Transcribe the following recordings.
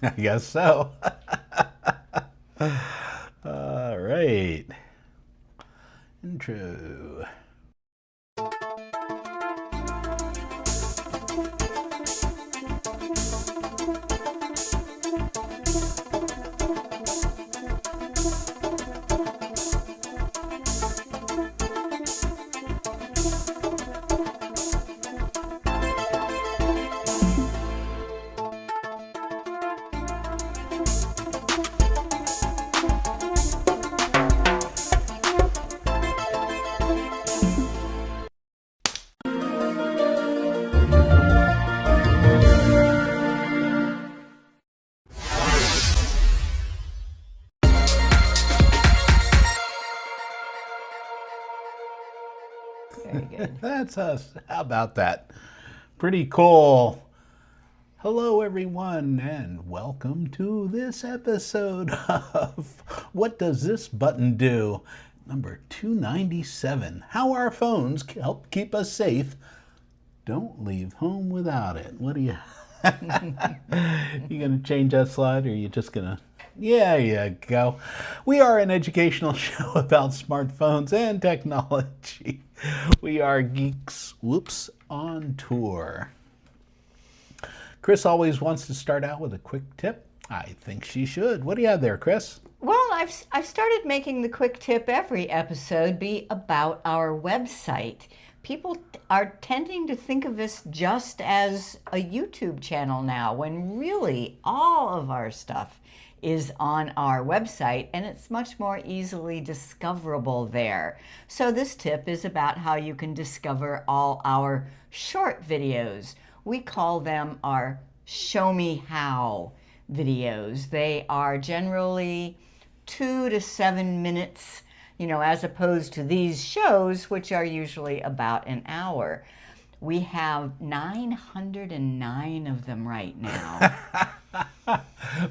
I guess so. All right. Intro. Very good. That's us. How about that? Pretty cool. Hello, everyone, and welcome to this episode of What Does This Button Do? Number 297. How our phones help keep us safe. Don't leave home without it. What are you? You gonna change that slide, or are you just gonna? Yeah, you go. We are an educational show about smartphones and technology. We are geeks. Whoops, on tour. Chris always wants to start out with a quick tip. I think she should. What do you have there, Chris? Well, I've started making the quick tip every episode be about our website. People are tending to think of us just as a YouTube channel now, when really all of our stuff is on our website and it's much more easily discoverable there. So this tip is about how you can discover all our short videos. We call them our Show Me How videos. They are generally 2 to 7 minutes, as opposed to these shows, which are usually about an hour. We have 909 of them right now.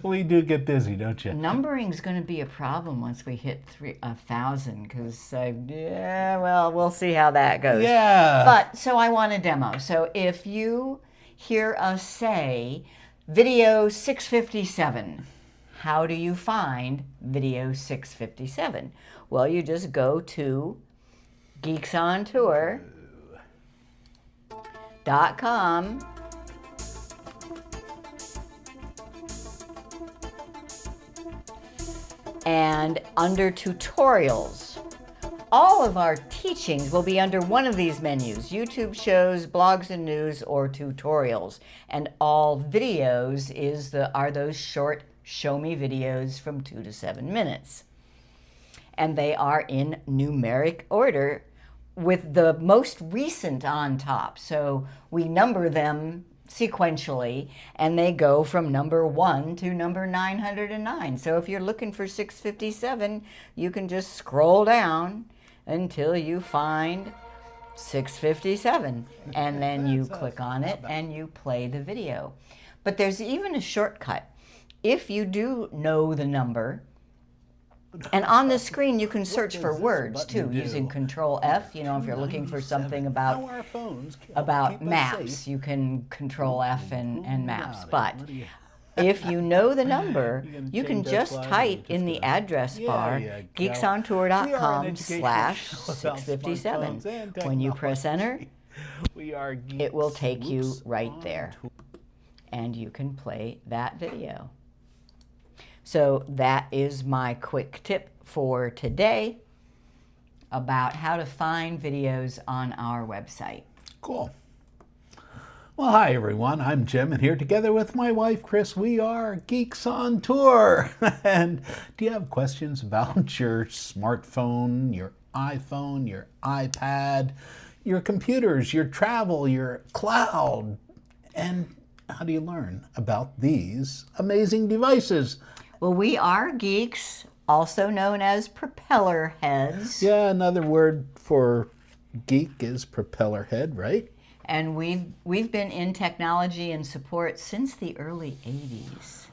We do get busy, don't you? Numbering's going to be a problem once we hit 1,000, because we'll see how that goes. Yeah. But so I want a demo. So if you hear us say video 657, how do you find video 657? Well, you just go to geeksontour.com and under tutorials. All of our teachings will be under one of these menus: YouTube shows, blogs and news, or tutorials. And all videos are those short show me videos from 2 to 7 minutes. And they are in numeric order with the most recent on top. So we number them sequentially, and they go from number 1 to number 909. So if you're looking for 657, you can just scroll down until you find 657, and then you click on it and you play the video. But there's even a shortcut. If you do know the number, and on the screen you can search for words too, using Control F. If you're looking for something about maps, you can Control F and maps. But if you know the number, you can just type in the address bar geeksontour.com/657. When you press enter, it will take you right there, and you can play that video. So that is my quick tip for today about how to find videos on our website. Cool. Well, hi everyone. I'm Jim, and here together with my wife Chris, we are Geeks on Tour. And do you have questions about your smartphone, your iPhone, your iPad, your computers, your travel, your cloud? And how do you learn about these amazing devices? Well, we are geeks, also known as propeller heads. Yeah, another word for geek is propeller head, right? And we've been in technology and support since the early 80s.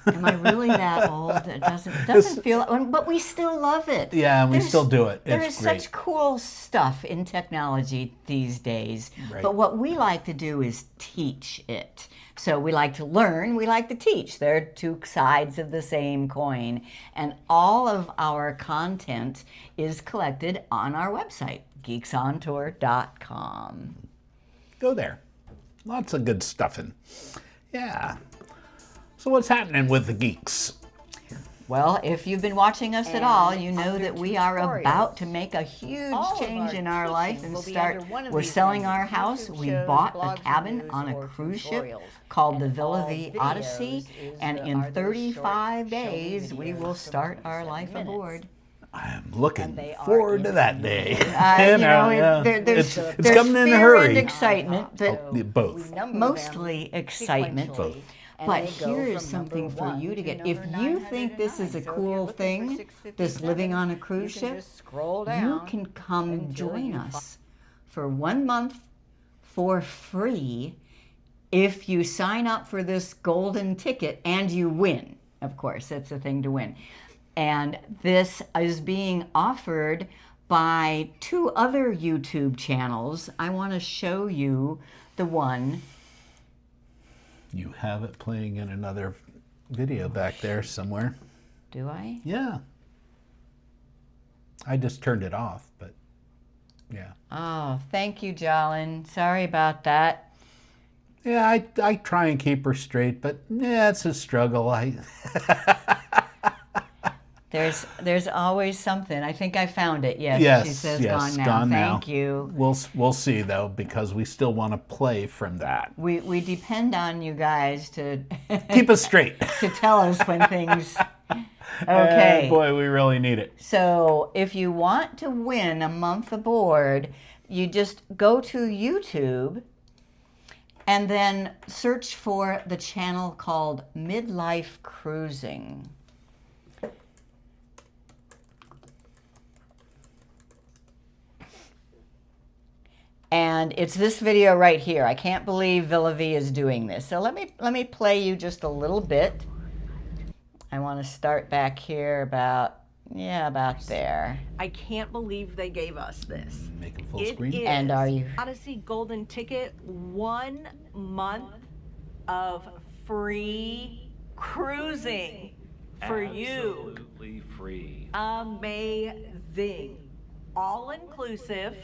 Am I really that old? It doesn't feel, but we still love it. Yeah, we still do it. There It's is great. such cool stuff in technology these days. Right. But what we like to do is teach it. So we like to learn, we like to teach. They're two sides of the same coin. And all of our content is collected on our website, geeksontour.com. Go there. Lots of good stuffing. Yeah. So what's happening with the geeks? Well, if you've been watching us at all, you know that we are tutorials. about to make a huge change in our life and will be start. under one of We're these selling our menus. house. YouTube We shows, bought a blogs, cabin news, on a or cruise ship tutorials. called the And Villa all V videos Odyssey, is and the- in are those 35 short, showy days we videos will from start our 27 life minutes. aboard. I'm looking they are forward to that day. There's it's coming in a fear hurry. and excitement, but Oh, both. mostly excitement. Both. And But they go here is from something number for 1 you to get. number If you think this 909. is a So if you're cool looking for thing, 657, this living on a you cruise can ship, just scroll you down can come until join you us for 1 month for free if you sign up for this golden ticket and you win. Of course, that's the thing to win. And this is being offered by 2 other YouTube channels. I want to show you the one. You have it playing in another video back there somewhere. Do I? Yeah. I just turned it off, but yeah. Oh, thank you, Jolyn. Sorry about that. Yeah, I try and keep her straight, but yeah, it's a struggle. There's always something. I think I found it. Yes, Yes, she says yes, gone now. gone now. Thank you. We'll see though, because we still want to play from that. We depend on you guys to Keep us straight. to tell us when things. And Okay. boy, we really need it. So if you want to win a month aboard, you just go to YouTube and then search for the channel called Midlife Cruising. And it's this video right here. I can't believe Villa V is doing this. So let me play you just a little bit. I want to start back here about there. I can't believe they gave us this. Make it full It screen. is And are you- Odyssey Golden Ticket, 1 month of free cruising for you. Absolutely free. Amazing. All inclusive.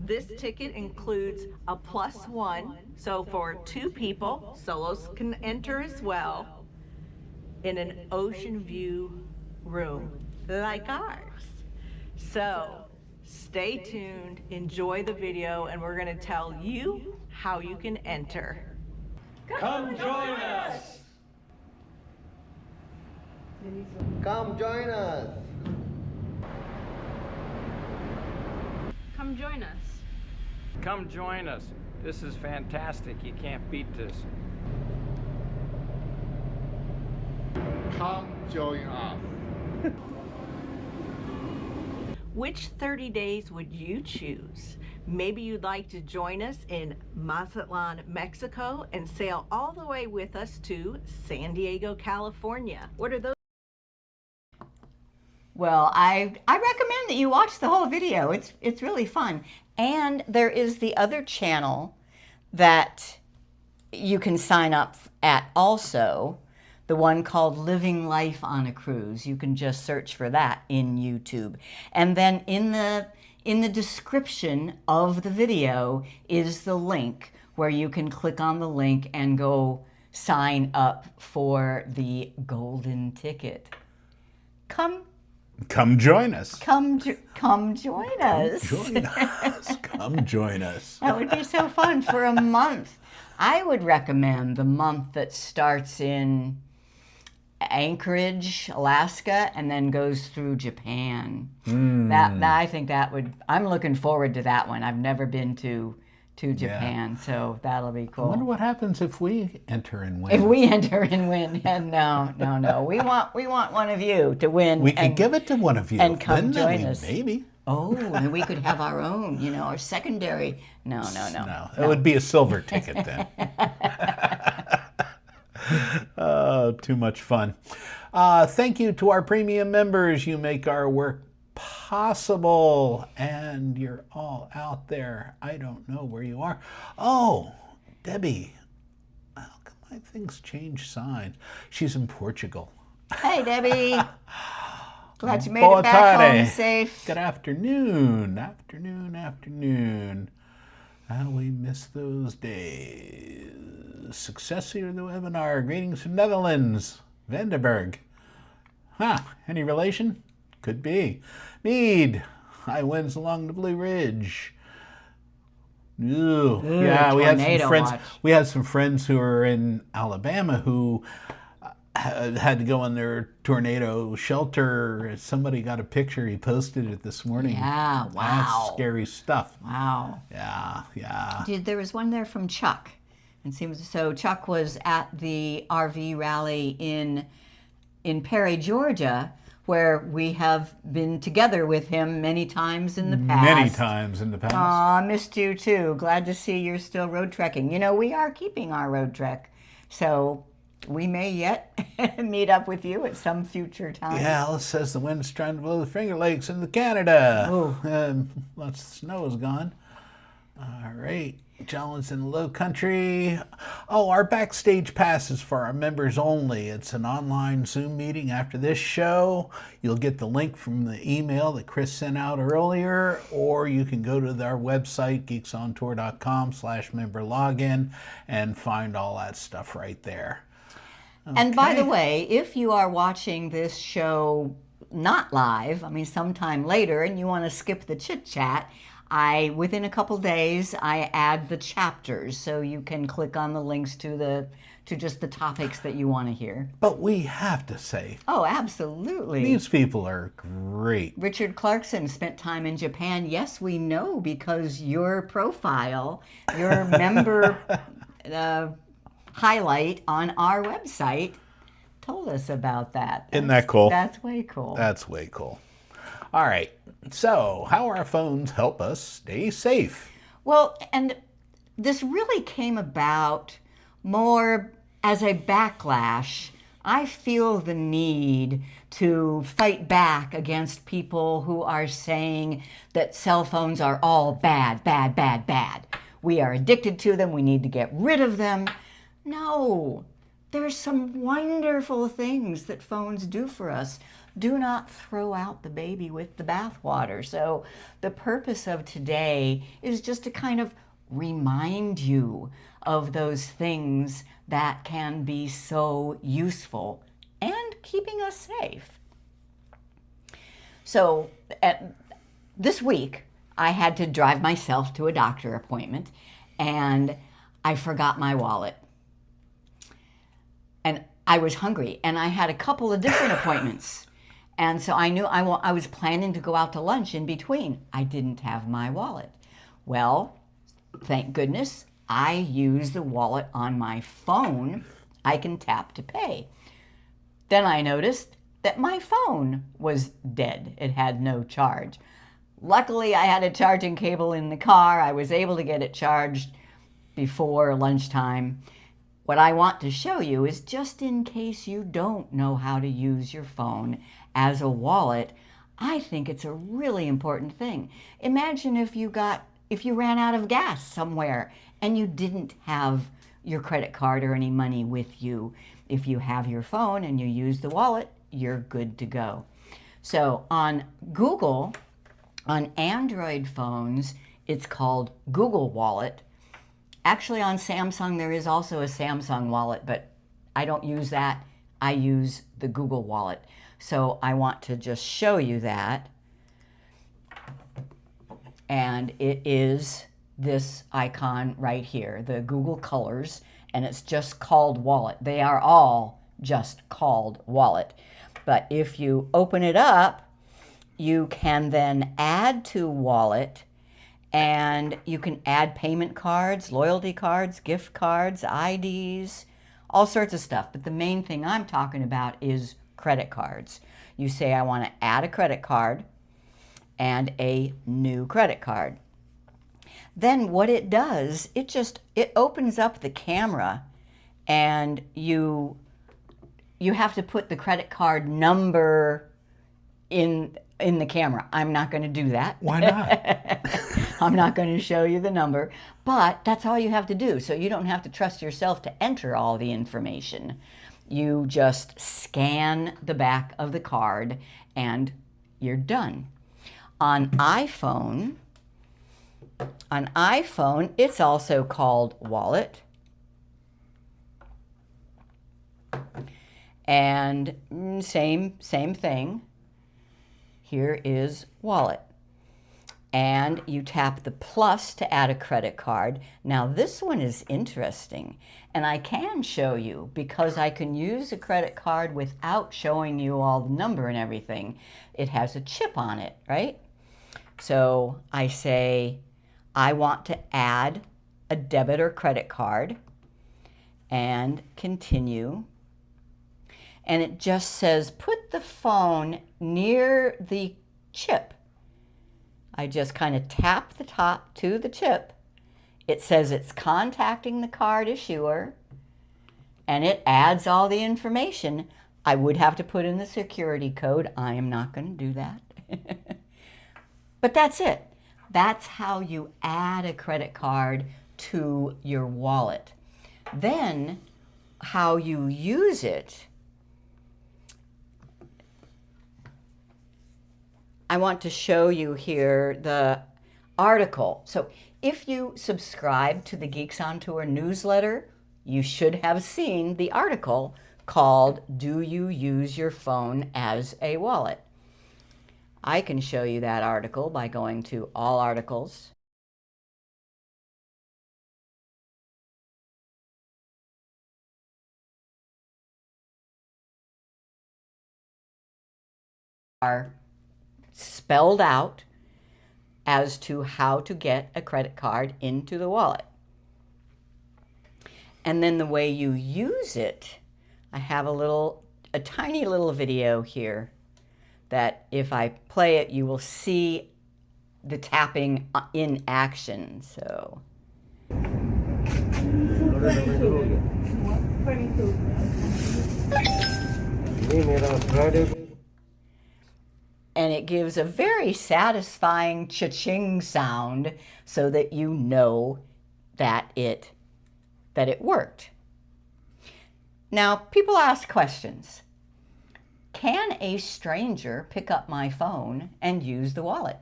This ticket includes a +1, so for 2 people, solos can enter as well, in an ocean view room like ours. So stay tuned, enjoy the video, and we're gonna tell you how you can enter. Come join us! Come join us. Come join us. Come join us. This is fantastic. You can't beat this. Come join us. Which 30 days would you choose? Maybe you'd like to join us in Mazatlan, Mexico, and sail all the way with us to San Diego, California. What are those? Well, I recommend that you watch the whole video. It's really fun. And there is the other channel that you can sign up at also, the one called Living Life on a Cruise. You can just search for that in YouTube. And then in the description of the video is the link where you can click on the link and go sign up for the golden ticket. Come join us. Come join us. Join us. Come join us. That would be so fun for a month. I would recommend the month that starts in Anchorage, Alaska, and then goes through Japan. That I think that would. I'm looking forward to that one. I've never been to Japan, so that'll be I cool. wonder what happens if we enter and win. If we enter and win, no. We want one of you to win. We could give it to one of you. and come Then join we- us. Maybe. Oh, and we could have our own, our secondary. No. No, it would be a silver ticket then. Oh, too much fun. Thank you to our premium members. You make our work possible, and you're all out there. I don't know where you are. Oh, Debbie, how come my things change sign? She's in Portugal. Hey, Debbie. Glad you made Boa it back home tarde. safe. Good afternoon. Afternoon. How we miss those days. Success here in the webinar. Greetings from Netherlands. Vandenberg. Any relation? Could be. Mead. High winds along the Blue Ridge. Ooh. Yeah, we had some tornado friends. watch. We had some friends who are in Alabama who had to go in their tornado shelter. Somebody got a picture. He posted it this morning. Yeah, wow. That's scary stuff. Wow. Yeah. Dude, there was one there from Chuck. It seems so. Chuck was at the RV rally in Perry, Georgia, where we have been together with him many times in the past. Many times in the past. Aw, missed you too. Glad to see you're still road trekking. You know, we are keeping our road trek, so we may yet meet up with you at some future time. Yeah, Alice says the wind's trying to blow the Finger Lakes into Canada. Oh. Lots of snow is gone. All right. John's in the low country. Oh, our backstage pass is for our members only. It's an online Zoom meeting after this show. You'll get the link from the email that Chris sent out earlier, or you can go to our website, geeksontour.com/member login, and find all that stuff right there. And by the way, if you are watching this show not live, I mean sometime later, and you want to skip the chit chat, within a couple days I add the chapters, so you can click on the links to just the topics that you want to hear. But we have to say, Oh, absolutely. these people are great. Richard Clarkson spent time in Japan. Yes, we know, because your profile, your member highlight on our website told us about that. Isn't that cool? That's way cool. That's way cool. All right. So, how our phones help us stay safe? Well, and this really came about more as a backlash. I feel the need to fight back against people who are saying that cell phones are all bad. We are addicted to them. We need to get rid of them. No, there's some wonderful things that phones do for us. Do not throw out the baby with the bathwater. So the purpose of today is just to kind of remind you of those things that can be so useful and keeping us safe. So this week, I had to drive myself to a doctor appointment, and I forgot my wallet. And I was hungry, and I had a couple of different appointments. And so I knew I was planning to go out to lunch in between. I didn't have my wallet. Well, thank goodness, I use the wallet on my phone. I can tap to pay. Then I noticed that my phone was dead. It had no charge. Luckily, I had a charging cable in the car. I was able to get it charged before lunchtime. What I want to show you is, just in case you don't know how to use your phone as a wallet, I think it's a really important thing. Imagine if you ran out of gas somewhere and you didn't have your credit card or any money with you. If you have your phone and you use the wallet, you're good to go. So on Google, on Android phones, it's called Google Wallet. Actually, on Samsung, there is also a Samsung wallet, but I don't use that. I use the Google Wallet. So I want to just show you that. And it is this icon right here, the Google colors, and it's just called Wallet. They are all just called Wallet. But if you open it up, you can then add to Wallet, and you can add payment cards, loyalty cards, gift cards, IDs, all sorts of stuff. But the main thing I'm talking about is credit cards. You say, I want to add a credit card and a new credit card. Then what it does, it opens up the camera, and you have to put the credit card number in the camera. I'm not going to do that. Why not? I'm not going to show you the number, but that's all you have to do. So you don't have to trust yourself to enter all the information. You just scan the back of the card and you're done. On iPhone, it's also called Wallet. And same thing. Here is Wallet. And you tap the plus to add a credit card. Now this one is interesting, and I can show you because I can use a credit card without showing you all the number and everything. It has a chip on it, right? So I say, I want to add a debit or credit card, and continue. And it just says, put the phone near the chip. I just kind of tap the top to the chip. It says it's contacting the card issuer, and it adds all the information. I would have to put in the security code. I am not going to do that. But that's it. That's how you add a credit card to your wallet. Then how you use it, I want to show you here the article. So if you subscribe to the Geeks on Tour newsletter, you should have seen the article called Do You Use Your Phone as a Wallet? I can show you that article by going to All Articles. Are spelled out as to how to get a credit card into the wallet. And then the way you use it, I have a tiny little video here that if I play it, you will see the tapping in action. So. And it gives a very satisfying cha-ching sound so that you know that it worked. Now, people ask questions. Can a stranger pick up my phone and use the wallet?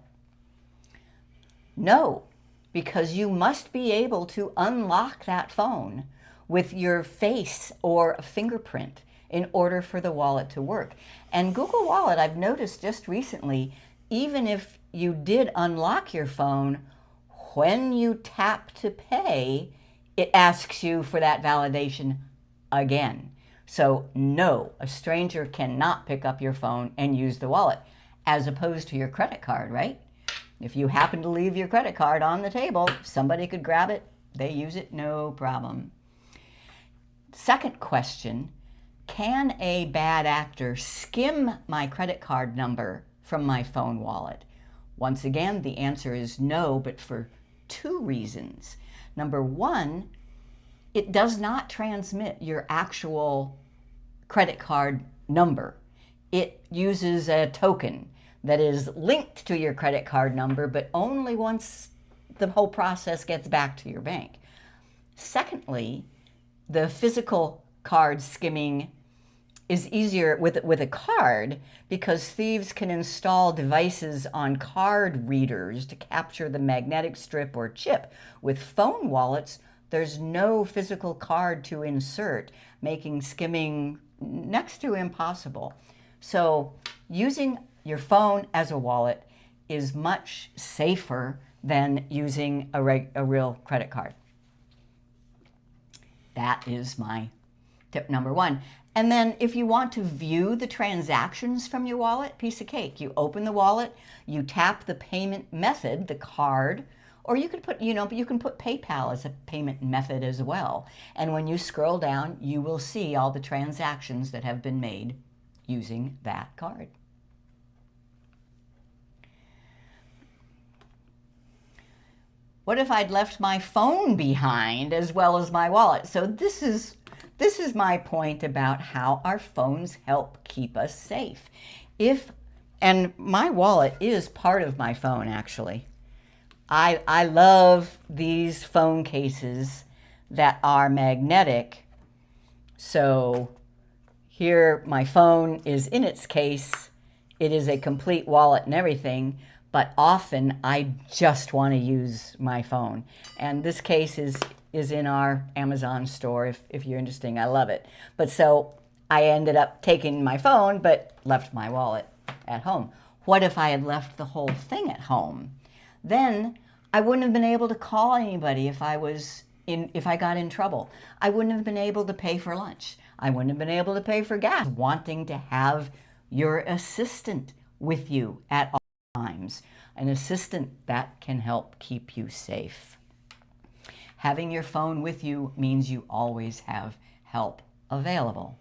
No, because you must be able to unlock that phone with your face or a fingerprint in order for the wallet to work. And Google Wallet, I've noticed just recently, even if you did unlock your phone, when you tap to pay, it asks you for that validation again. So no, a stranger cannot pick up your phone and use the wallet, as opposed to your credit card, right? If you happen to leave your credit card on the table, somebody could grab it, they use it, no problem. Second question, can a bad actor skim my credit card number from my phone wallet? Once again, the answer is no, but for two reasons. Number one, it does not transmit your actual credit card number. It uses a token that is linked to your credit card number, but only once the whole process gets back to your bank. Secondly, the physical card skimming is easier with a card because thieves can install devices on card readers to capture the magnetic strip or chip. With phone wallets, there's no physical card to insert, making skimming next to impossible. So using your phone as a wallet is much safer than using a real credit card. That is my tip number one. And then if you want to view the transactions from your wallet, piece of cake. You open the wallet, you tap the payment method, the card, or you could put, you can put PayPal as a payment method as well. And when you scroll down, you will see all the transactions that have been made using that card. What if I'd left my phone behind as well as my wallet? So this is this is my point about how our phones help keep us safe. And my wallet is part of my phone, actually. I love these phone cases that are magnetic. So here my phone is in its case. It is a complete wallet and everything, but often I just want to use my phone. And this case is in our Amazon store if you're interested. I love it. But so I ended up taking my phone but left my wallet at home. What if I had left the whole thing at home? Then I wouldn't have been able to call anybody if I got in trouble. I wouldn't have been able to pay for lunch. I wouldn't have been able to pay for gas. Wanting to have your assistant with you at all times. An assistant that can help keep you safe. Having your phone with you means you always have help available.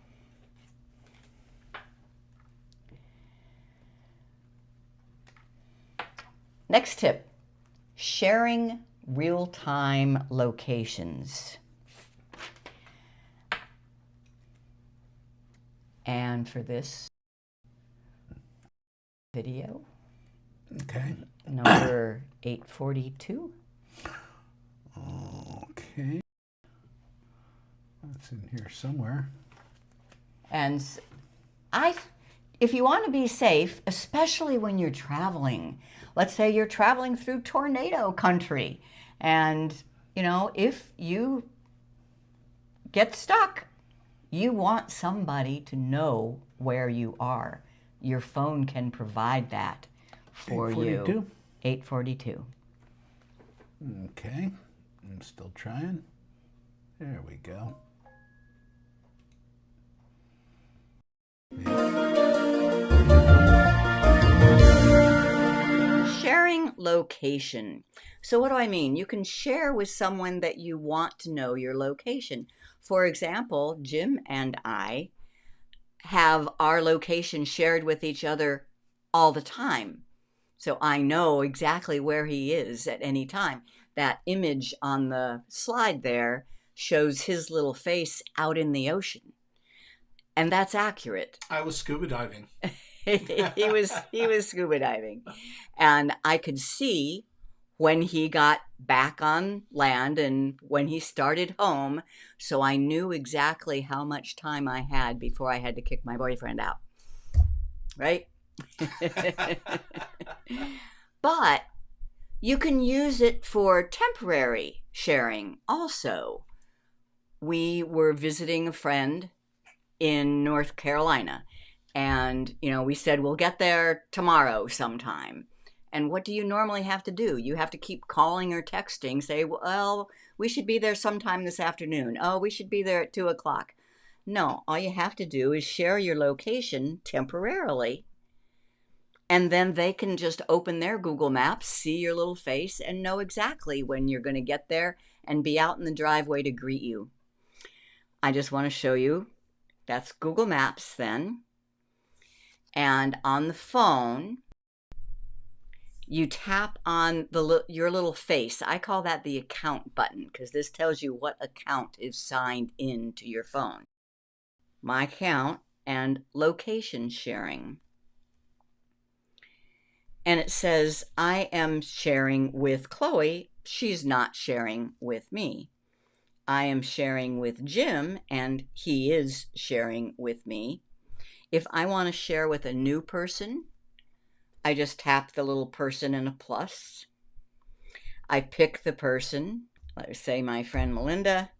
Next tip, sharing real-time locations. And for this video, Okay. number 842. Okay. That's in here somewhere. And if you want to be safe, especially when you're traveling, let's say you're traveling through tornado country, and if you get stuck, you want somebody to know where you are. Your phone can provide that for 842? you. 842. Okay. I'm still trying. There we go. Sharing location. So what do I mean? You can share with someone that you want to know your location. For example, Jim and I have our location shared with each other all the time. So I know exactly where he is at any time. That image on the slide there shows his little face out in the ocean. And that's accurate. I was scuba diving. he was scuba diving. And I could see when he got back on land and when he started home, so I knew exactly how much time I had before I had to kick my boyfriend out. Right? But you can use it for temporary sharing also. We were visiting a friend in North Carolina, and we said we'll get there tomorrow sometime. And what do you normally have to do? You have to keep calling or texting, say, well, we should be there sometime this afternoon. Oh, we should be there at 2 o'clock. No, all you have to do is share your location temporarily. And then they can just open their Google Maps, see your little face, and know exactly when you're going to get there and be out in the driveway to greet you. I just want to show you. That's Google Maps then. And on the phone, you tap on your little face. I call that the account button because this tells you what account is signed in to your phone. My account and location sharing. And it says, I am sharing with Chloe. She's not sharing with me. I am sharing with Jim, and he is sharing with me. If I want to share with a new person, I just tap the little person and a plus. I pick the person, let's say my friend Melinda,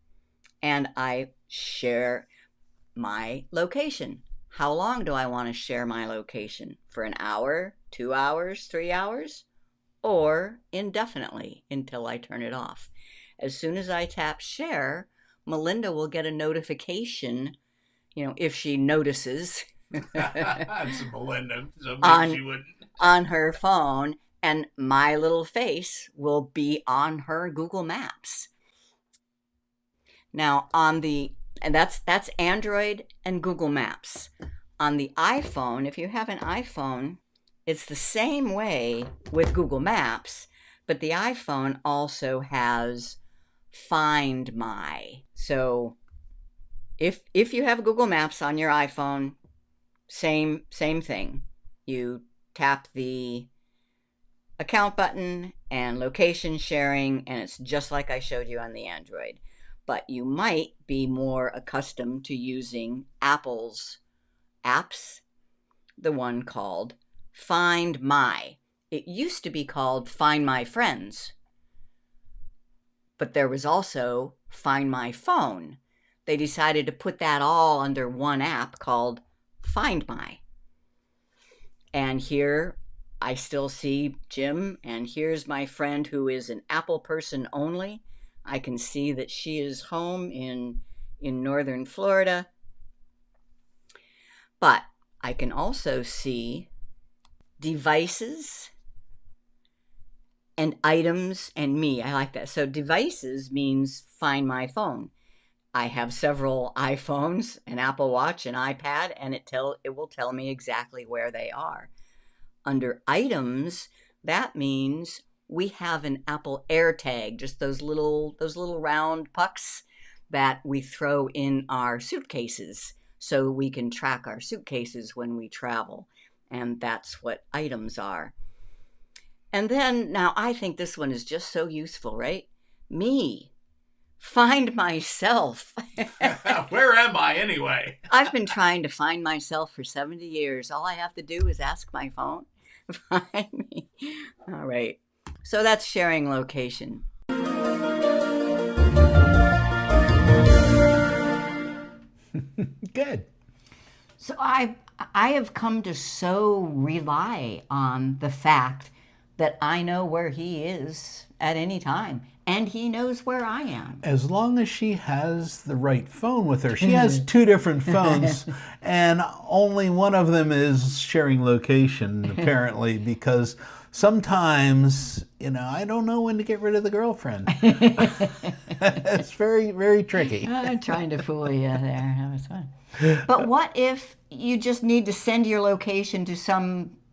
and I share my location. How long do I want to share my location? For an hour, 2 hours, 3 hours, or indefinitely until I turn it off. As soon as I tap share, Melinda will get a notification, if she notices. That's Melinda, so maybe she wouldn't. On her phone, and my little face will be on her Google Maps. Now and that's Android and Google Maps. On the iPhone, if you have an iPhone, it's the same way with Google Maps, but the iPhone also has Find My. So If you have Google Maps on your iPhone, same thing. You tap the account button and location sharing, and it's just like I showed you on the Android. But you might be more accustomed to using Apple's apps, the one called Find My. It used to be called Find My Friends, but there was also Find My Phone. They decided to put that all under one app called Find My. And here I still see Jim, and here's my friend who is an Apple person only. I can see that she is home in northern Florida. But I can also see devices and items and me. I like that. So devices means find my phone. I have several iPhones, an Apple Watch, an iPad, and it will tell me exactly where they are. Under items, that means we have an Apple AirTag, just those little round pucks that we throw in our suitcases so we can track our suitcases when we travel. And that's what items are. And then, now I think this one is just so useful, right? Me. Find myself. Where am I anyway? I've been trying to find myself for 70 years. All I have to do is ask my phone. Find me. All right. So that's sharing location. Good. So I have come to so rely on the fact that I know where he is at any time, and he knows where I am. As long as she has the right phone with her. She has two different phones, and only one of them is sharing location, apparently, because sometimes, I don't know when to get rid of the girlfriend. It's very, very tricky. I'm trying to fool you there. That was fun. But what if you just need to send your location to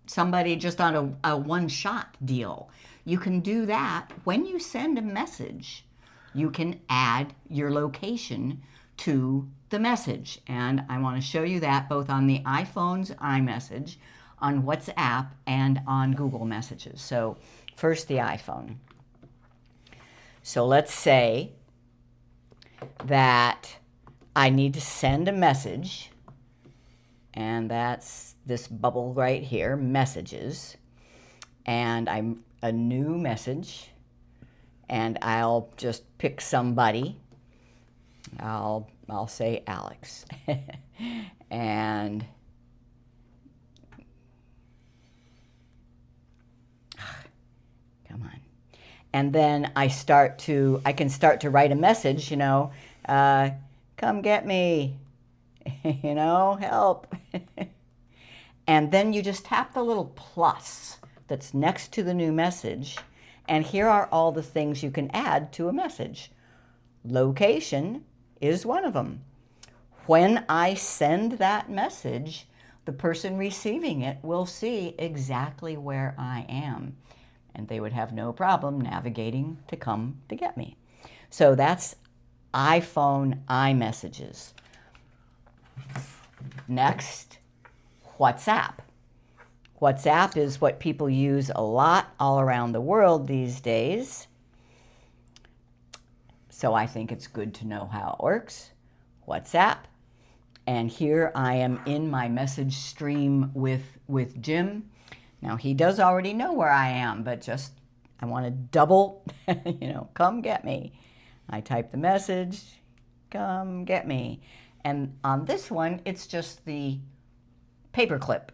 somebody just on a one-shot deal? You can do that when you send a message. You can add your location to the message. And I want to show you that both on the iPhone's iMessage, on WhatsApp, and on Google Messages. So first the iPhone. So let's say that I need to send a message, and that's this bubble right here, messages, and I'm a new message, and I'll just pick somebody. I'll say Alex. And come on. And then I can start to write a message, come get me, help. And then you just tap the little plus that's next to the new message, and here are all the things you can add to a message. Location is one of them. When I send that message, the person receiving it will see exactly where I am, and they would have no problem navigating to come to get me. So that's iPhone iMessages. Next, WhatsApp. WhatsApp is what people use a lot all around the world these days. So I think it's good to know how it works. WhatsApp. And here I am in my message stream with Jim. Now he does already know where I am, but I want to double, come get me. I type the message, come get me. And on this one, it's just the paperclip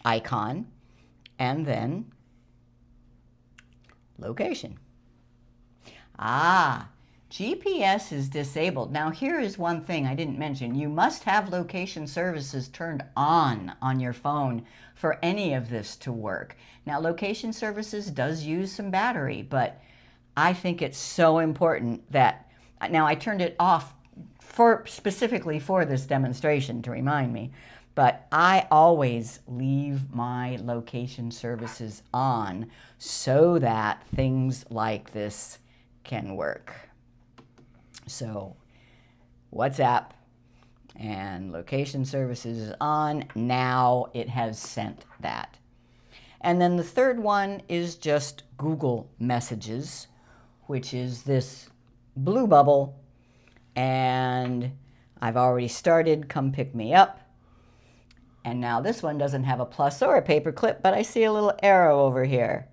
icon, and then location. GPS is disabled. Now here is one thing I didn't mention. You must have location services turned on your phone for any of this to work. Now location services does use some battery, but I think it's so important that, now I turned it off specifically for this demonstration to remind me, but I always leave my location services on so that things like this can work. So WhatsApp, And location services is on. Now it has sent that. And then the third one is just Google Messages, which is this blue bubble. And I've already started, come pick me up. And now this one doesn't have a plus or a paper clip, but I see a little arrow over here.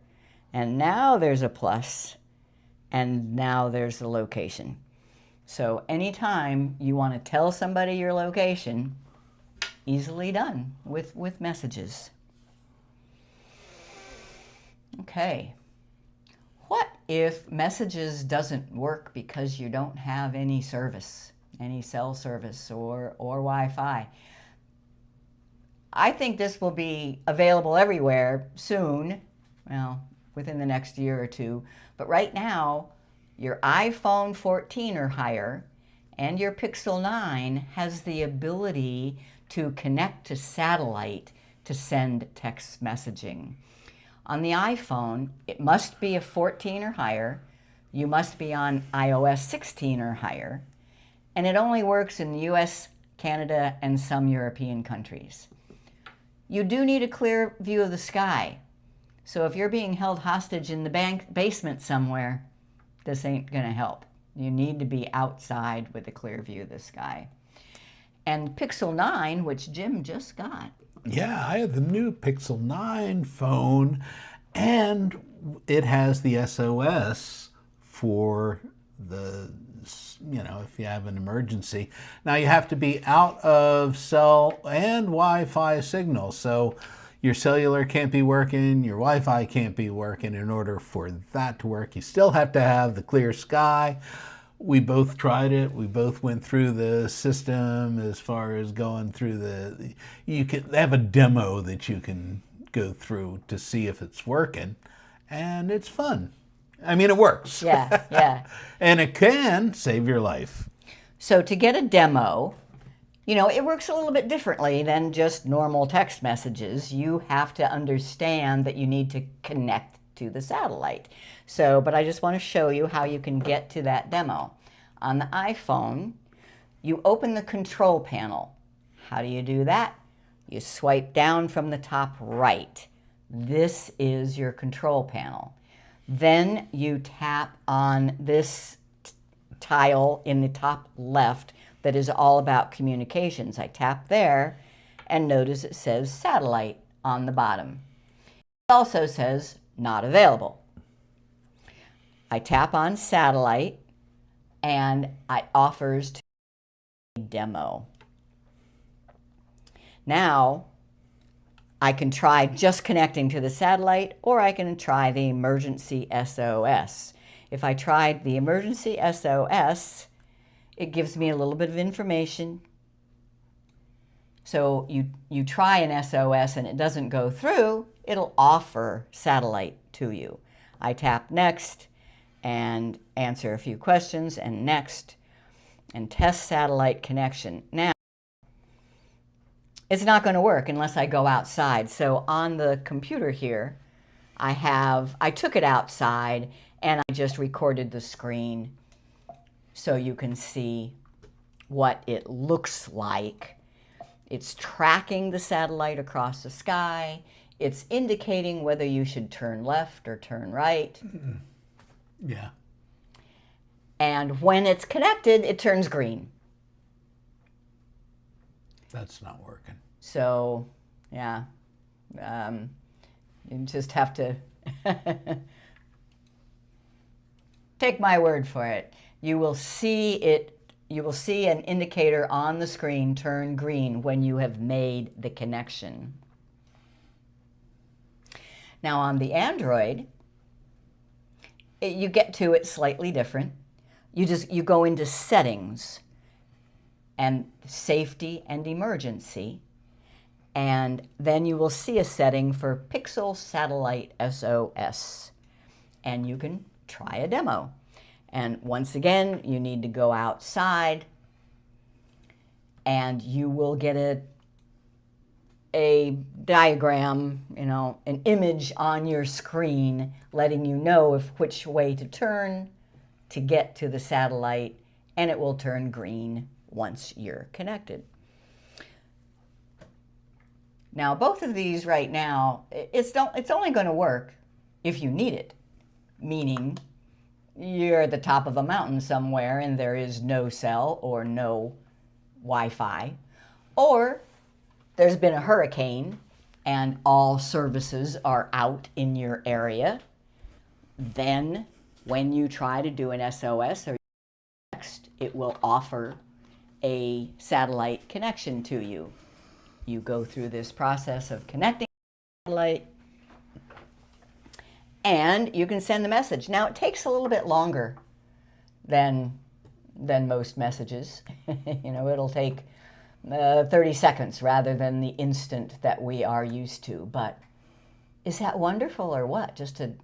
And now there's a plus, and now there's the location. So anytime you want to tell somebody your location, easily done with messages. Okay. What if messages doesn't work because you don't have any service, any cell service or Wi-Fi? I think this will be available everywhere soon, well, within the next year or two. But right now, your iPhone 14 or higher and your Pixel 9 has the ability to connect to satellite to send text messaging. On the iPhone, it must be a 14 or higher. You must be on iOS 16 or higher. And it only works in the US, Canada, and some European countries. You do need a clear view of the sky. So if you're being held hostage in the basement somewhere, this ain't gonna help. You need to be outside with a clear view of the sky. And Pixel 9, which Jim just got. Yeah, I have the new Pixel 9 phone, and it has the SOS for the, if you have an emergency. Now you have to be out of cell and Wi-Fi signal, so your cellular can't be working, your Wi-Fi can't be working. In order for that to work, you still have to have the clear sky. We both tried it. We both went through the system as far as going through you can have a demo that you can go through to see if it's working, and it's fun. I mean, it works. Yeah, yeah. And it can save your life. So to get a demo, it works a little bit differently than just normal text messages. You have to understand that you need to connect to the satellite. But I just want to show you how you can get to that demo. On the iPhone, you open the control panel. How do you do that? You swipe down from the top right. This is your control panel. Then you tap on this tile in the top left that is all about communications. I tap there and notice it says satellite on the bottom. It also says not available. I tap on satellite and it offers to demo. Now I can try just connecting to the satellite, or I can try the emergency SOS. If I tried the emergency SOS, it gives me a little bit of information. So you try an SOS and it doesn't go through, it'll offer satellite to you. I tap next and answer a few questions, and next, and test satellite connection. Now, it's not going to work unless I go outside. So on the computer here, I took it outside and I just recorded the screen so you can see what it looks like. It's tracking the satellite across the sky. It's indicating whether you should turn left or turn right. Yeah. And when it's connected, it turns green. That's not working. So, yeah, you just have to take my word for it. You will see an indicator on the screen turn green when you have made the connection. Now on the Android, you get to it slightly different. You go into settings and safety and emergency, and then you will see a setting for Pixel Satellite SOS, and you can try a demo. And once again, you need to go outside, and you will get a diagram, an image on your screen letting you know which way to turn to get to the satellite, and it will turn green once you're connected. Now, both of these right now, it's only going to work if you need it, meaning you're at the top of a mountain somewhere and there is no cell or no Wi-Fi, or there's been a hurricane and all services are out in your area. Then when you try to do an SOS or text, it will offer a satellite connection to you. You go through this process of connecting the satellite and you can send the message. Now, it takes a little bit longer than most messages. You know, it'll take 30 seconds rather than the instant that we are used to. But is that wonderful or what? Just to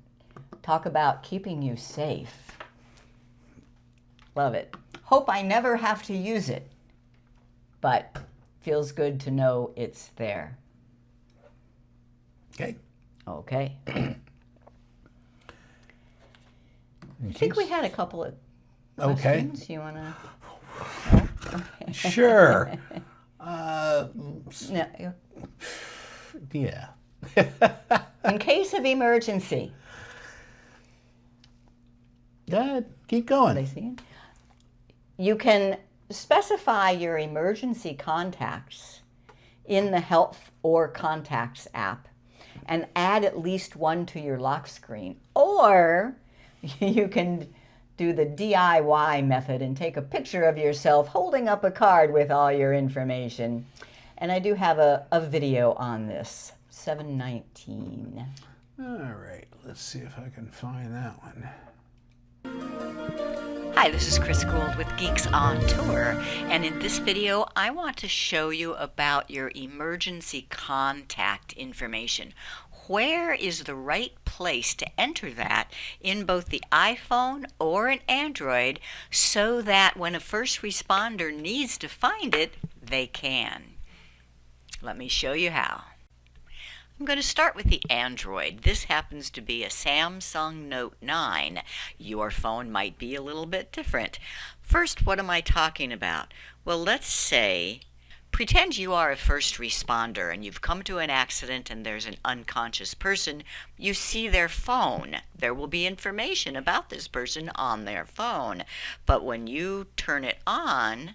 talk about keeping you safe. Love it. Hope I never have to use it, but feels good to know it's there. Okay. Okay. I think we had a couple of questions. Okay. You want to? Sure. No. Yeah. In case of emergency. Go ahead. Keep going. They see it? You can specify your emergency contacts in the Health or Contacts app and add at least one to your lock screen. Or you can do the DIY method and take a picture of yourself holding up a card with all your information. And I do have a video on this, 719. All right. Let's see if I can find that one. Hi, this is Chris Gould with Geeks on Tour, and in this video I want to show you about your emergency contact information. Where is the right place to enter that in both the iPhone or an Android so that when a first responder needs to find it, they can? Let me show you how. I'm going to start with the Android. This happens to be a Samsung Note 9. Your phone might be a little bit different. First, what am I talking about? Well, let's say, pretend you are a first responder and you've come to an accident and there's an unconscious person. You see their phone. There will be information about this person on their phone. But when you turn it on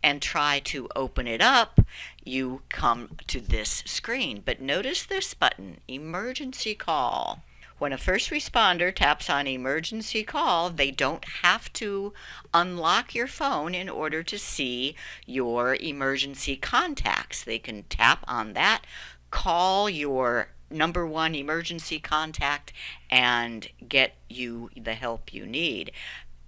and try to open it up, you come to this screen. But notice this button, emergency call. When a first responder taps on emergency call, they don't have to unlock your phone in order to see your emergency contacts. They can tap on that, call your number one emergency contact, and get you the help you need.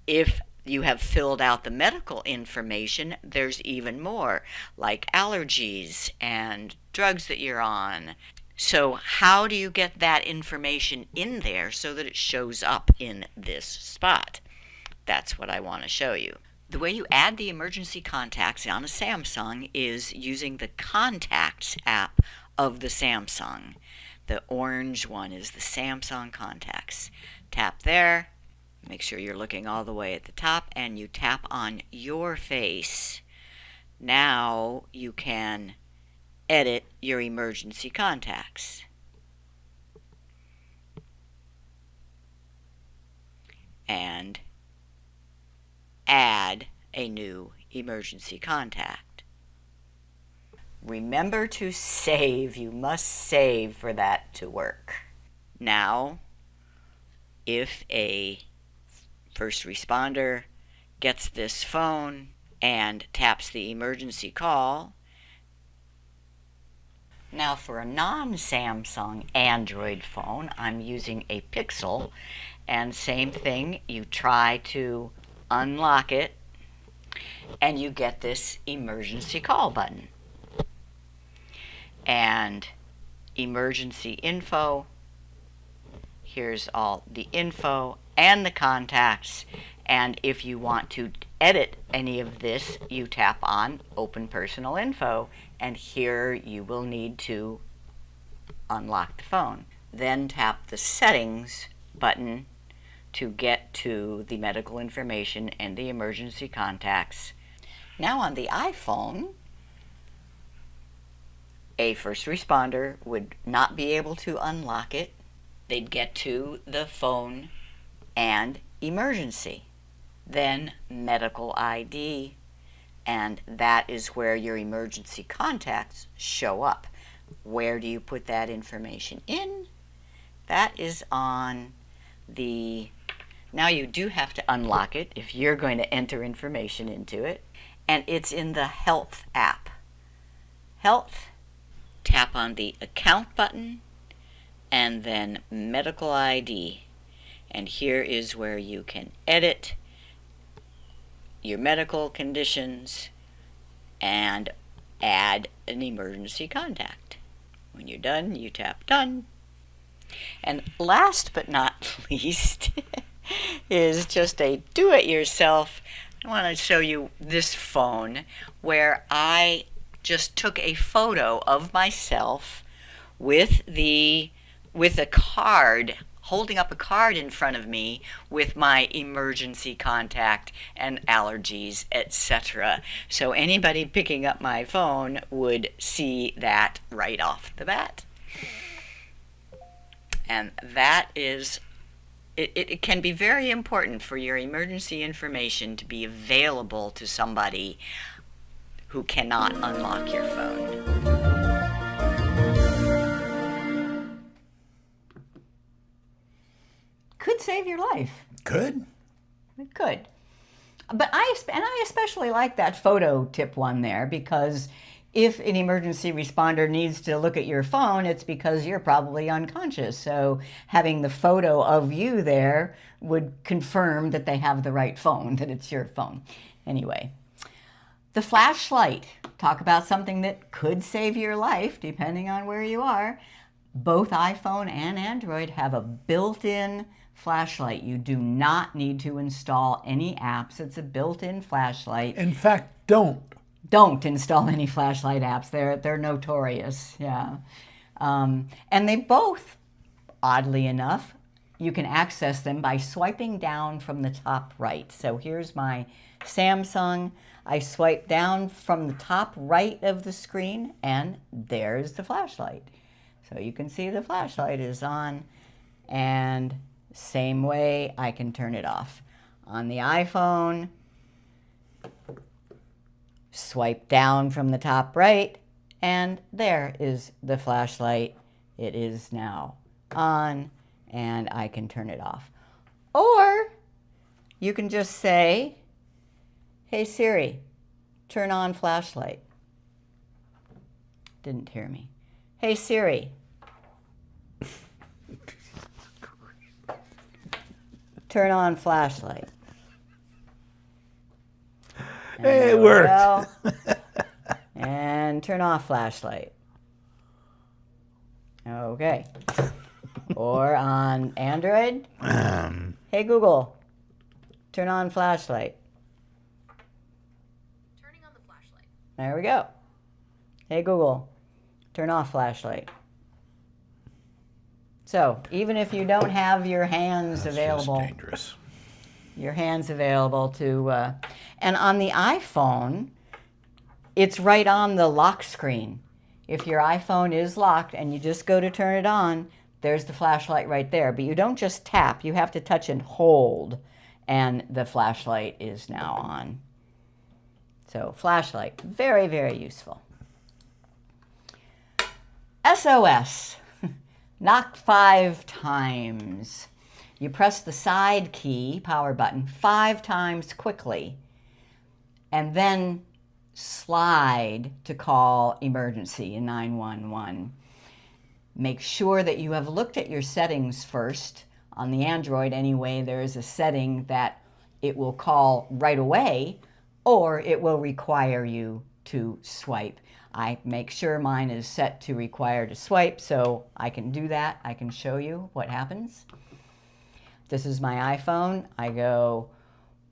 If you have filled out the medical information, there's even more, like allergies and drugs that you're on. So how do you get that information in there so that it shows up in this spot? That's what I want to show you. The way you add the emergency contacts on a Samsung is using the Contacts app of the Samsung. The orange one is the Samsung Contacts. Tap there. Make sure you're looking all the way at the top and you tap on your face. Now you can edit your emergency contacts. And add a new emergency contact. Remember to save. You must save for that to work. Now, if a first responder gets this phone and taps the emergency call. Now for a non-Samsung Android phone, I'm using a Pixel, and same thing, you try to unlock it and you get this emergency call button. And emergency info, here's all the info and the contacts, and if you want to edit any of this, you tap on Open Personal Info, and here you will need to unlock the phone. Then tap the Settings button to get to the medical information and the emergency contacts. Now on the iPhone, a first responder would not be able to unlock it. They'd get to the phone and emergency, then medical ID, and that is where your emergency contacts show up. Where do you put that information in? That is on the... Now you do have to unlock it if you're going to enter information into it, and it's in the Health app. Health, tap on the Account button, and then Medical ID. And here is where you can edit your medical conditions and add an emergency contact. When you're done, you tap Done. And last but not least is just a do-it-yourself. I want to show you this phone where I just took a photo of myself with a card, holding up a card in front of me with my emergency contact and allergies, etc. So anybody picking up my phone would see that right off the bat. And that is, it can be very important for your emergency information to be available to somebody who cannot unlock your phone. Could save your life. Could. It could. But I especially like that photo tip one there, because if an emergency responder needs to look at your phone, it's because you're probably unconscious. So having the photo of you there would confirm that they have the right phone, that it's your phone. Anyway, the flashlight. Talk about something that could save your life depending on where you are. Both iPhone and Android have a built-in flashlight. You do not need to install any apps. It's a built-in flashlight. In fact, don't install any flashlight apps. They're notorious. Yeah. And they both, oddly enough, you can access them by swiping down from the top right. So here's my Samsung. I swipe down from the top right of the screen, and there's the flashlight. So you can see the flashlight is on, and same way I can turn it off. On the iPhone, swipe down from the top right, and there is the flashlight. It is now on, and I can turn it off. Or you can just say, "Hey Siri, turn on flashlight." Didn't hear me. "Hey Siri, turn on flashlight." Hey, it worked. Well, and turn off flashlight. Okay. Or on Android, hey Google, turn on flashlight. Turning on the flashlight. There we go. Hey Google, turn off flashlight. So even if you don't have your hands available, just dangerous. Your hands available to, and on the iPhone, it's right on the lock screen. If your iPhone is locked and you just go to turn it on, there's the flashlight right there. But you don't just tap, you have to touch and hold, and the flashlight is now on. So flashlight, very, very useful. SOS, knock 5 times. You press the side key, power button, 5 times quickly, and then slide to call emergency 911. Make sure that you have looked at your settings first. On the Android anyway, there is a setting that it will call right away, or it will require you to swipe. I make sure mine is set to require to swipe, so I can do that. I can show you what happens. This is my iPhone. I go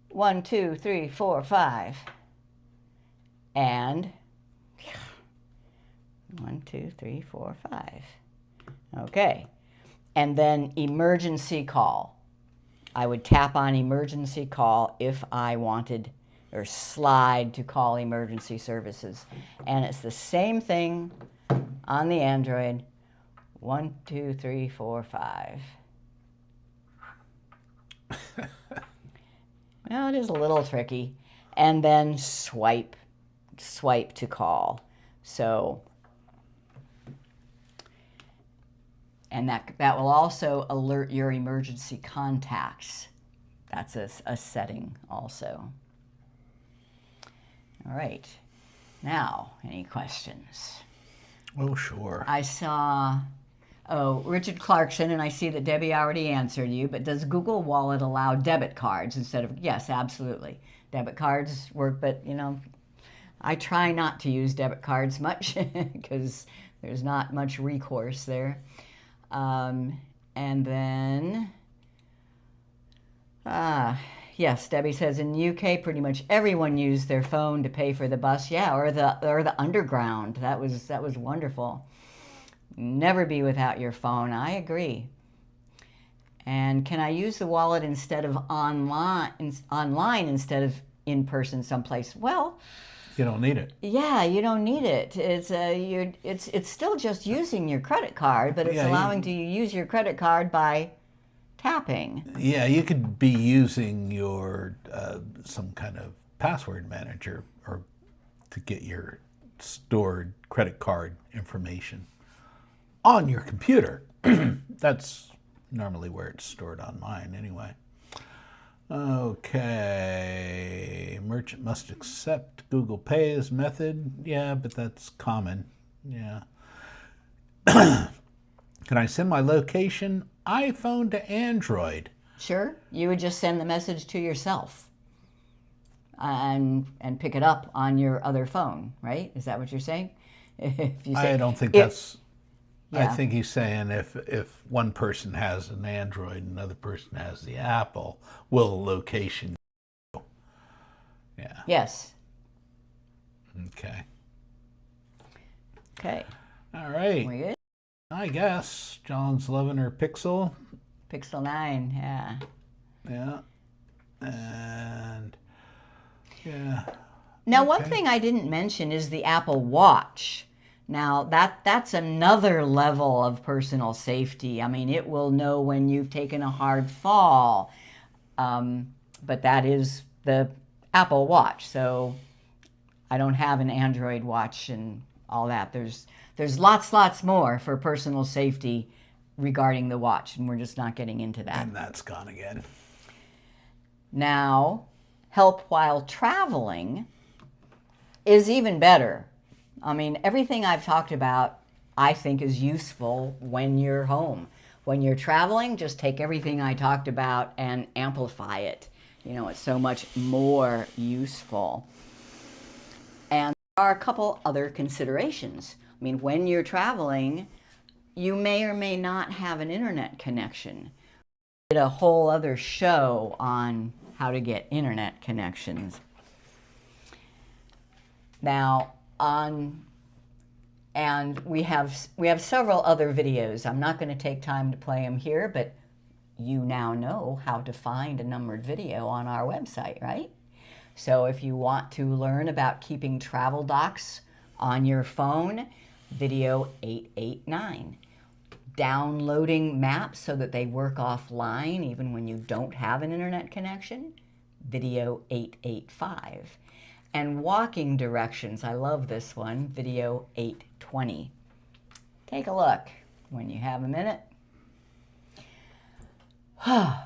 1, 2, 3, 4, 5. And 1, 2, 3, 4, 5. Okay. And then emergency call. I would tap on emergency call if I wanted, or slide to call emergency services. And it's the same thing on the Android. 1, 2, 3, 4, 5. Well, it is a little tricky. And then swipe to call. So, and that will also alert your emergency contacts. That's a setting also. All right. Now, any questions? Oh, sure. I saw, Richard Clarkson, and I see that Debbie already answered you, but does Google Wallet allow debit cards instead of, yes, absolutely. Debit cards work, but, you know, I try not to use debit cards much because there's not much recourse there. And then, yes, Debbie says in the UK, pretty much everyone used their phone to pay for the bus. Yeah, or the underground. That was wonderful. Never be without your phone. I agree. And can I use the wallet instead of online instead of in person someplace? Well, You don't need it. yeah, you don't need it. It's still just using your credit card, but it's Yeah, allowing you to use your credit card by tapping. Yeah, you could be using your some kind of password manager or to get your stored credit card information on your computer. That's normally where it's stored on mine anyway. Okay, merchant must accept Google Pay as method. Yeah, but that's common. Yeah. Can I send my location iPhone to Android? Sure, you would just send the message to yourself and pick it up on your other phone, right? Is that what you're saying? If you say, I don't think that's. I yeah. think he's saying if one person has an Android and another person has the Apple, will the location go? Yeah. Yes. Okay. Okay. All right. We good? I guess John's loving her Pixel. Pixel 9, yeah. Yeah. And yeah. Now, one Okay. thing I didn't mention is the Apple Watch. Now, that's another level of personal safety. I mean, it will know when you've taken a hard fall. But that is the Apple Watch. So I don't have an Android watch and all that. There's lots more for personal safety regarding the watch, and we're just not getting into that. And that's gone again. Now, help while traveling is even better. I mean, everything I've talked about, I think, is useful when you're home. When you're traveling, just take everything I talked about and amplify it. You know, it's so much more useful. And there are a couple other considerations. I mean, when you're traveling, you may or may not have an internet connection. We did a whole other show on how to get internet connections. Now, and we have several other videos. I'm not going to take time to play them here, but you now know how to find a numbered video on our website, right? So if you want to learn about keeping travel docs on your phone, video 889. Downloading maps so that they work offline even when you don't have an internet connection, video 885. And walking directions, I love this one, video 820. Take a look when you have a minute. I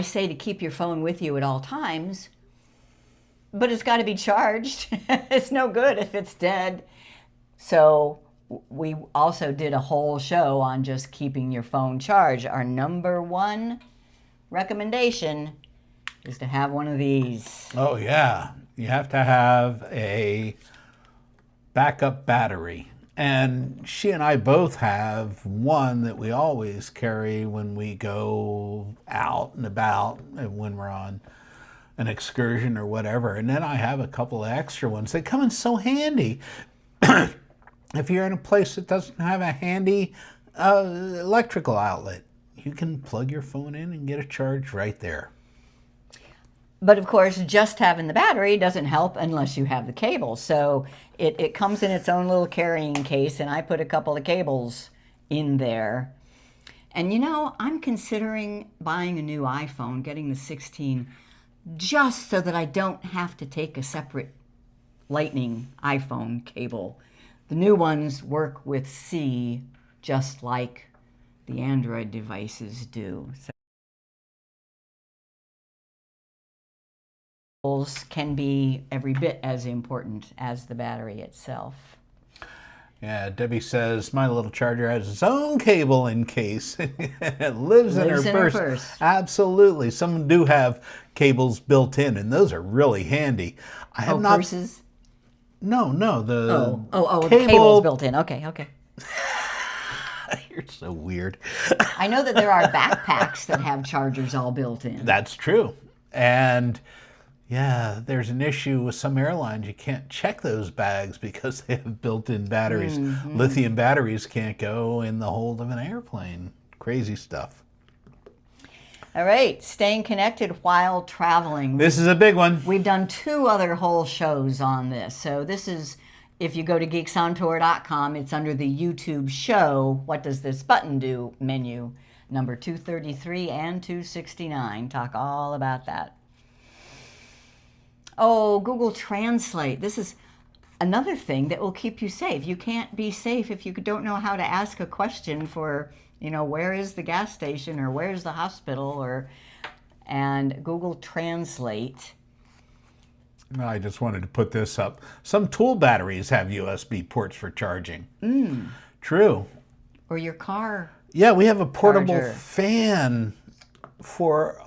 say to keep your phone with you at all times, but it's got to be charged. It's no good if it's dead. So we also did a whole show on just keeping your phone charged. Our number one recommendation is to have one of these. Oh, yeah. You have to have a backup battery. And she and I both have one that we always carry when we go out and about and when we're on an excursion or whatever. And then I have a couple of extra ones. They come in so handy. If you're in a place that doesn't have a handy electrical outlet, you can plug your phone in and get a charge right there. But of course, just having the battery doesn't help unless you have the cable. So it comes in its own little carrying case, and I put a couple of cables in there. And you know, I'm considering buying a new iPhone, getting the 16, just so that I don't have to take a separate Lightning iPhone cable. The new ones work with C just like the Android devices do. So can be every bit as important as the battery itself. Yeah, Debbie says my little charger has its own cable in case. It lives in her purse. Absolutely. Some do have cables built in, and those are really handy. I have not. Purses? No, the the cable's built in. Okay. You're so weird. I know that there are backpacks that have chargers all built in. That's true. And yeah, there's an issue with some airlines. You can't check those bags because they have built-in batteries. Mm-hmm. Lithium batteries can't go in the hold of an airplane. Crazy stuff. All right, staying connected while traveling. This is a big one. We've done 2 other whole shows on this. So this is, if you go to geeksontour.com, it's under the YouTube show, What Does This Button Do menu, number 233 and 269. Talk all about that. Oh, Google Translate. This is another thing that will keep you safe. You can't be safe if you don't know how to ask a question for, you know, where is the gas station or where's the hospital, and Google Translate. I just wanted to put this up. Some tool batteries have USB ports for charging. True. Or your car. Yeah, we have a portable charger. Fan for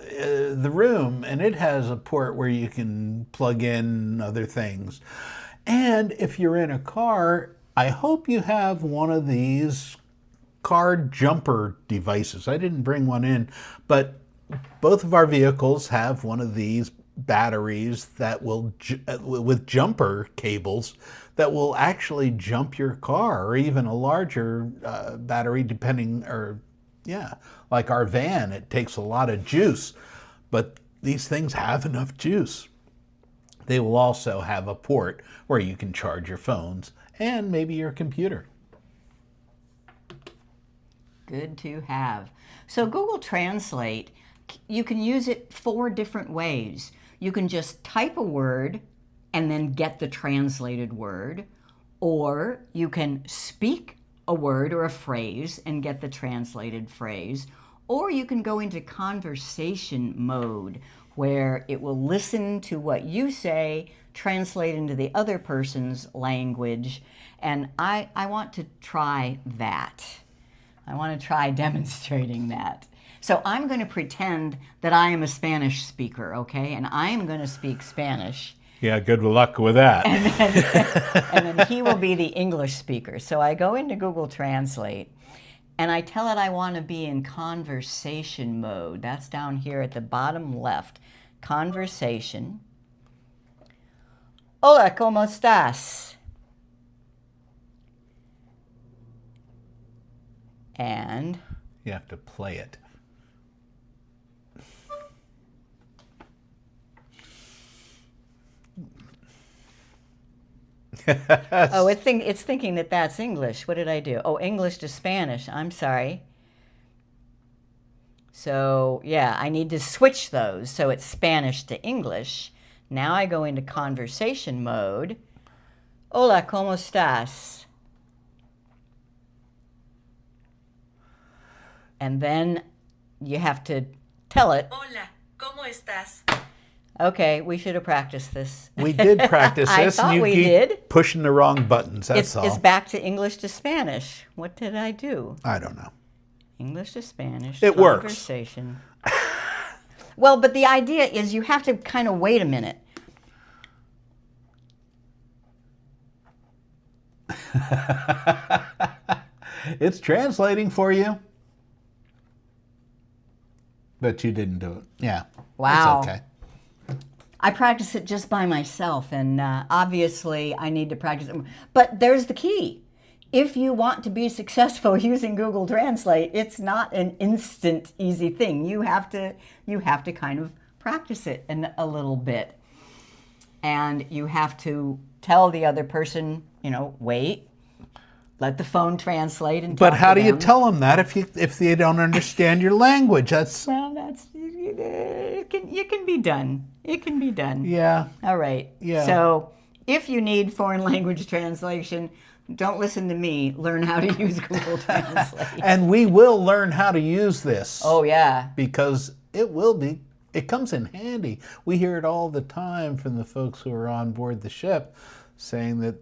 the room, and it has a port where you can plug in other things. And if you're in a car, I hope you have one of these car jumper devices. I didn't bring one in, but both of our vehicles have one of these batteries that will, with jumper cables, that will actually jump your car, or even a larger battery, depending, like our van, it takes a lot of juice, but these things have enough juice. They will also have a port where you can charge your phones and maybe your computer. Good to have. So Google Translate, you can use it 4 different ways. You can just type a word and then get the translated word, or you can speak a word or a phrase and get the translated phrase, or you can go into conversation mode where it will listen to what you say, translate into the other person's language, and I want to try that. I want to try demonstrating that. So I'm going to pretend that I am a Spanish speaker, okay? And I am going to speak Spanish. Yeah, good luck with that. And then he will be the English speaker. So I go into Google Translate, and I tell it I want to be in conversation mode. That's down here at the bottom left. Conversation. Hola, ¿cómo estás? And you have to play it. Oh, it's thinking that that's English. What did I do? Oh, English to Spanish. I'm sorry. So, yeah, I need to switch those. So it's Spanish to English. Now I go into conversation mode. Hola, ¿cómo estás? And then you have to tell it. Hola, ¿cómo estás? Okay, we should have practiced this. We did practice this. I thought you we keep did. Pushing the wrong buttons, that's all. It's back to English to Spanish. What did I do? I don't know. English to Spanish. It works. Conversation. Well, but the idea is you have to kind of wait a minute. It's translating for you. But you didn't do it. Yeah. Wow. It's okay. I practice it just by myself, and obviously I need to practice it. But there's the key. If you want to be successful using Google Translate, it's not an instant, easy thing. You have to kind of practice it a little bit. And you have to tell the other person, wait, let the phone translate and But talk how to do you them. tell them that if they don't understand your language? Well, it can be done. It can be done. Yeah. All right. Yeah. So if you need foreign language translation, don't listen to me. Learn how to use Google Translate. And we will learn how to use this. Oh, yeah. Because it comes in handy. We hear it all the time from the folks who are on board the ship saying that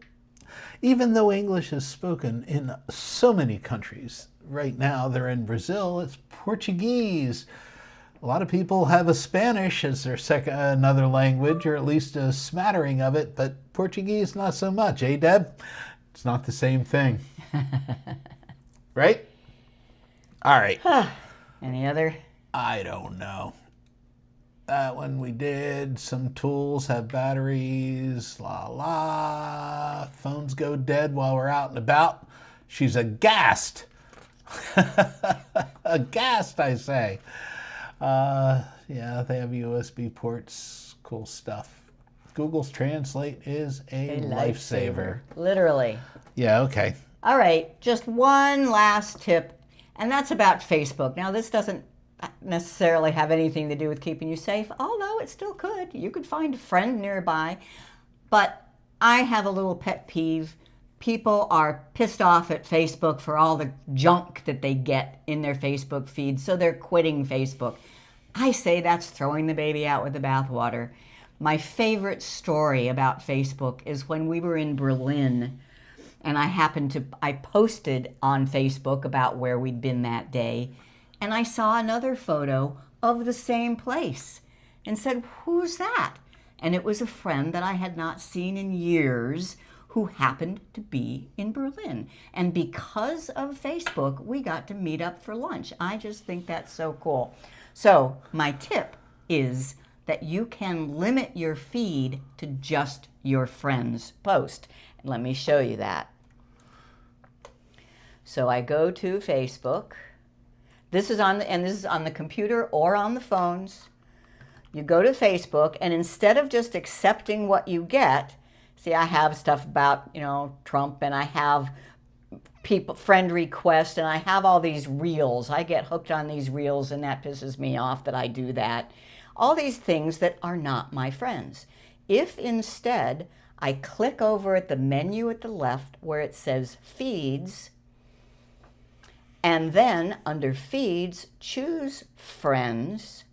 even though English is spoken in so many countries, right now they're in Brazil, it's Portuguese. A lot of people have a Spanish as their another language, or at least a smattering of it, but Portuguese not so much, eh, Deb? It's not the same thing. Right? All right. Any other? I don't know. That one we did. Some tools have batteries. La la. Phones go dead while we're out and about. She's aghast. Aghast, I say. Yeah, they have USB ports. Cool stuff. Google's Translate is a lifesaver. Literally. Yeah, okay. All right, just one last tip, and that's about Facebook. Now, this doesn't necessarily have anything to do with keeping you safe, although it still could. You could find a friend nearby. But I have a little pet peeve. People are pissed off at Facebook for all the junk that they get in their Facebook feed, so they're quitting Facebook. I say that's throwing the baby out with the bathwater. My favorite story about Facebook is when we were in Berlin, and I posted on Facebook about where we'd been that day, and I saw another photo of the same place and said, "Who's that?" And it was a friend that I had not seen in years who happened to be in Berlin. And because of Facebook, we got to meet up for lunch. I just think that's so cool. So my tip is that you can limit your feed to just your friends' post. And let me show you that. So I go to Facebook. This is on the computer or on the phones. You go to Facebook, and instead of just accepting what you get, see, I have stuff about, Trump, and I have friend requests, and I have all these reels. I get hooked on these reels, and that pisses me off that I do that. All these things that are not my friends. If instead I click over at the menu at the left where it says Feeds, and then under Feeds, choose Friends,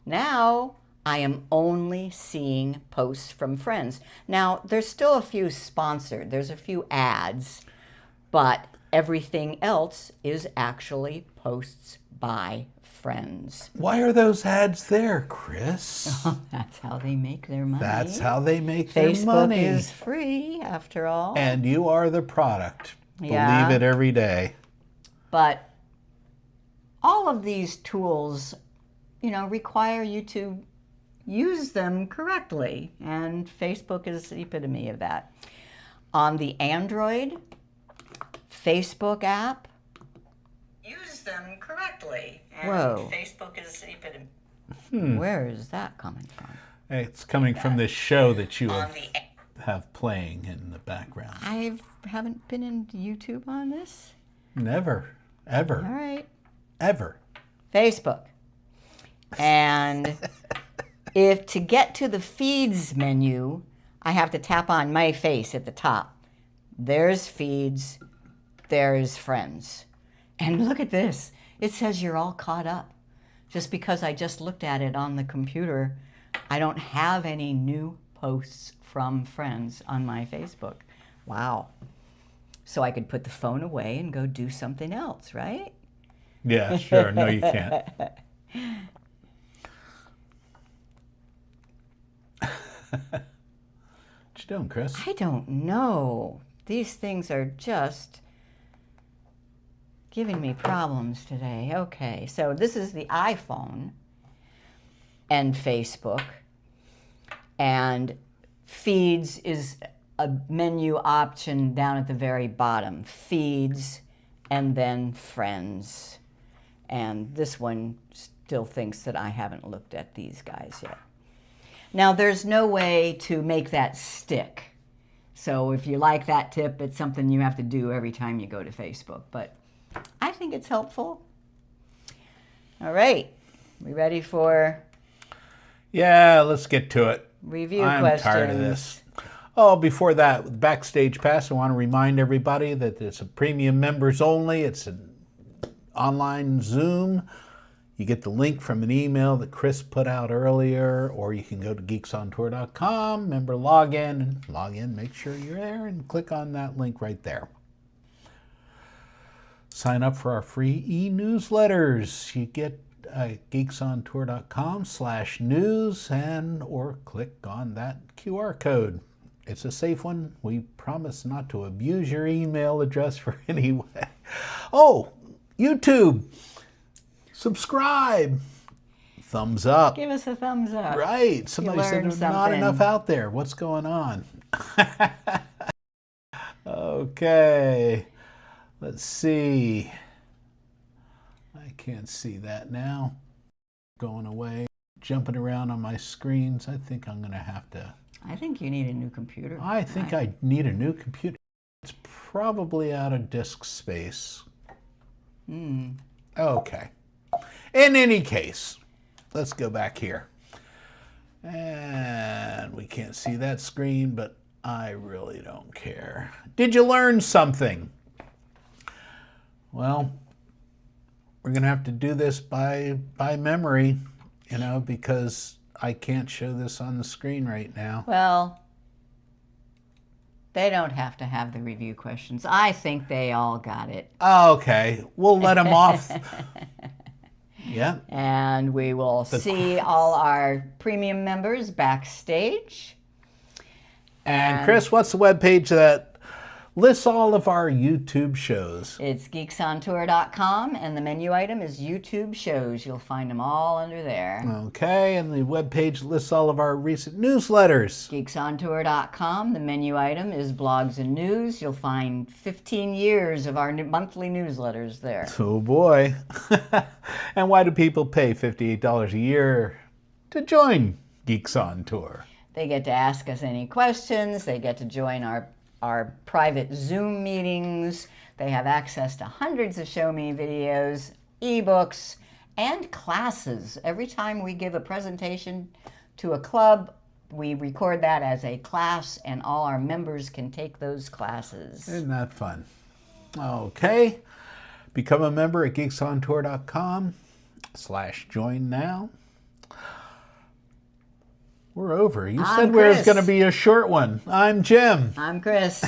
now I am only seeing posts from friends. Now, there's still a few sponsored. There's a few ads, but everything else is actually posts by friends. Why are those ads there, Chris? That's how they make their money. That's how they make their Facebook money. is free, after all. And you are the product. Yeah. Believe it every day. But all of these tools, require you to use them correctly. And Facebook is the epitome of that. On the Android Facebook app, use them correctly. And whoa. Facebook is the epitome. Where is that coming from? It's coming from this show that you have playing in the background. I haven't been into YouTube on this. Never. Ever. All right. Ever. Facebook. And if to get to the Feeds menu, I have to tap on my face at the top. There's Feeds. There's Friends. And look at this. It says you're all caught up. Just because I just looked at it on the computer, I don't have any new posts from friends on my Facebook. Wow. So I could put the phone away and go do something else, right? Yeah, sure. No, you can't. What you doing, Chris? I don't know. These things are just giving me problems today. Okay, so this is the iPhone and Facebook. And Feeds is a menu option down at the very bottom. Feeds and then Friends. And this one still thinks that I haven't looked at these guys yet. Now, there's no way to make that stick. So if you like that tip, it's something you have to do every time you go to Facebook. But I think it's helpful. All right. We ready for Yeah, let's get to it. review I'm questions? tired of this. Oh, before that, with Backstage Pass, I want to remind everybody that it's a premium members only. It's an online Zoom. You get the link from an email that Chris put out earlier, or you can go to geeksontour.com, member login, make sure you're there, and click on that link right there. Sign up for our free e-newsletters. You get geeksontour.com/news or click on that QR code. It's a safe one. We promise not to abuse your email address for any way. Oh, YouTube. Subscribe. Thumbs up. Give us a thumbs up. Right. Somebody said there's not enough out there. What's going on? Okay. Let's see. I can't see that now. Going away. Jumping around on my screens. I think I'm going to have to. I think you need a new computer. I think I need a new computer. It's probably out of disk space. Okay. In any case, let's go back here. And we can't see that screen, but I really don't care. Did you learn something? Well, we're going to have to do this by memory, because I can't show this on the screen right now. Well, they don't have to have the review questions. I think they all got it. Okay, we'll let them off. Yeah. And we will see all our premium members backstage. And Chris, what's the webpage that lists all of our YouTube shows? It's geeksontour.com, and the menu item is YouTube shows. You'll find them all under there. Okay, and the webpage lists all of our recent newsletters. Geeksontour.com, the menu item is blogs and news. You'll find 15 years of our monthly newsletters there. Oh boy. And why do people pay $58 a year to join Geeks on Tour? They get to ask us any questions. They get to join our private Zoom meetings. They have access to hundreds of Show Me videos, ebooks, and classes. Every time we give a presentation to a club, we record that as a class, and all our members can take those classes. Isn't that fun? Okay. Become a member at geeksontour.com/join now. We're over. You said we was going to be a short one. I'm Jim. I'm Chris.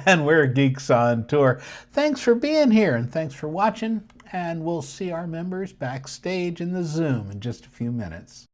And we're Geeks on Tour. Thanks for being here, and thanks for watching. And we'll see our members backstage in the Zoom in just a few minutes.